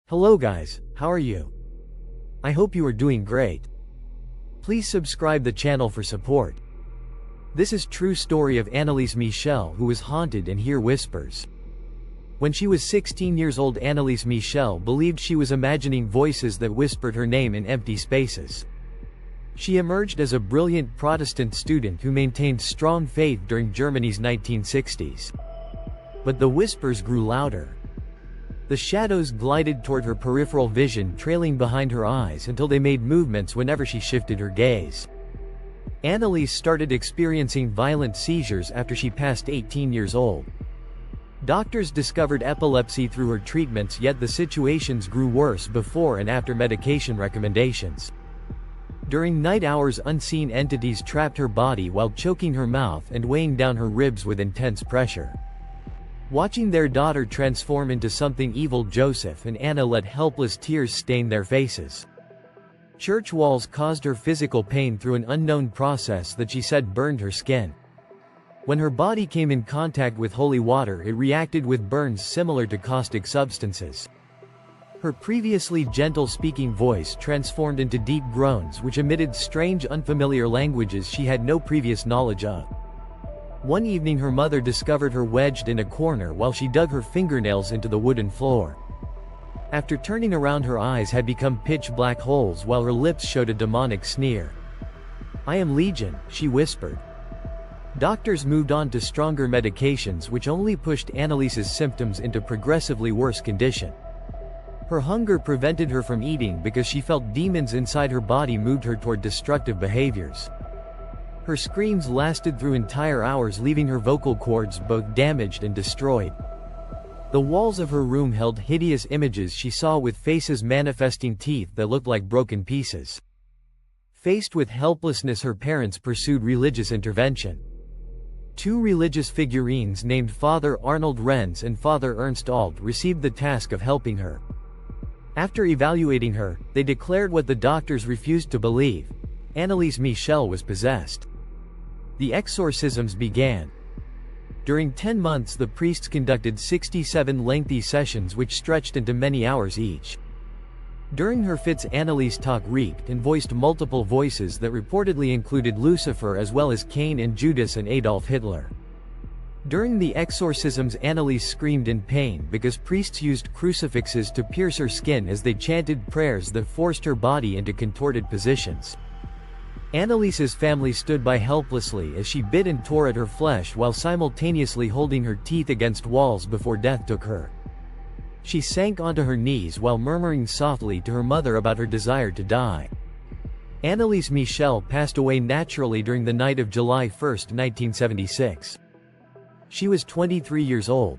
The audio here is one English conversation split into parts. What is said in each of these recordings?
Hello guys, how are you? I hope you are doing great. Please subscribe the channel for support. This is true story of Anneliese Michel, who was haunted and hear whispers. When she was 16 years old, Anneliese Michel believed she was imagining voices that whispered her name in empty spaces. She emerged as a brilliant Protestant student who maintained strong faith during Germany's 1960s. But the whispers grew louder. The shadows glided toward her peripheral vision, trailing behind her eyes until they made movements whenever she shifted her gaze. Anneliese started experiencing violent seizures after she passed 18 years old. Doctors discovered epilepsy through her treatments, yet the situations grew worse before and after medication recommendations. During night hours, unseen entities trapped her body while choking her mouth and weighing down her ribs with intense pressure. Watching their daughter transform into something evil, Joseph and Anna let helpless tears stain their faces. Church walls caused her physical pain through an unknown process that she said burned her skin. When her body came in contact with holy water, it reacted with burns similar to caustic substances. Her previously gentle speaking voice transformed into deep groans which emitted strange unfamiliar languages she had no previous knowledge of. One evening her mother discovered her wedged in a corner while she dug her fingernails into the wooden floor. After turning around, her eyes had become pitch black holes while her lips showed a demonic sneer. "I am Legion," she whispered. Doctors moved on to stronger medications which only pushed Anneliese's symptoms into progressively worse condition. Her hunger prevented her from eating because she felt demons inside her body moved her toward destructive behaviors. Her screams lasted through entire hours, leaving her vocal cords both damaged and destroyed. The walls of her room held hideous images she saw, with faces manifesting teeth that looked like broken pieces. Faced with helplessness, her parents pursued religious intervention. Two religious figurines named Father Arnold Renz and Father Ernst Alt received the task of helping her. After evaluating her, they declared what the doctors refused to believe: Anneliese Michel was possessed. The exorcisms began. During 10 months the priests conducted 67 lengthy sessions which stretched into many hours each. During her fits, Anneliese talk reeked and voiced multiple voices that reportedly included Lucifer as well as Cain and Judas and Adolf Hitler. During the exorcisms, Anneliese screamed in pain because priests used crucifixes to pierce her skin as they chanted prayers that forced her body into contorted positions. Anneliese's family stood by helplessly as she bit and tore at her flesh while simultaneously holding her teeth against walls before death took her. She sank onto her knees while murmuring softly to her mother about her desire to die. Anneliese Michel passed away naturally during the night of July 1, 1976. She was 23 years old.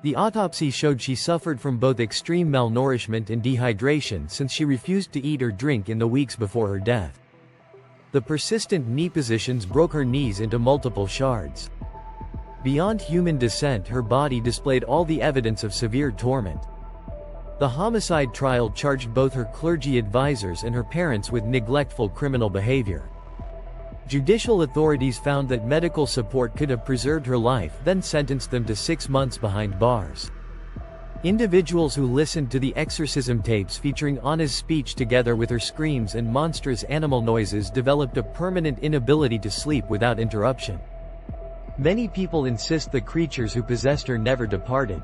The autopsy showed she suffered from both extreme malnourishment and dehydration, since she refused to eat or drink in the weeks before her death. The persistent knee positions broke her knees into multiple shards. Beyond human descent, her body displayed all the evidence of severe torment. The homicide trial charged both her clergy advisors and her parents with neglectful criminal behavior. Judicial authorities found that medical support could have preserved her life, then sentenced them to 6 months behind bars. Individuals who listened to the exorcism tapes featuring Anna's speech together with her screams and monstrous animal noises developed a permanent inability to sleep without interruption. Many people insist the creatures who possessed her never departed.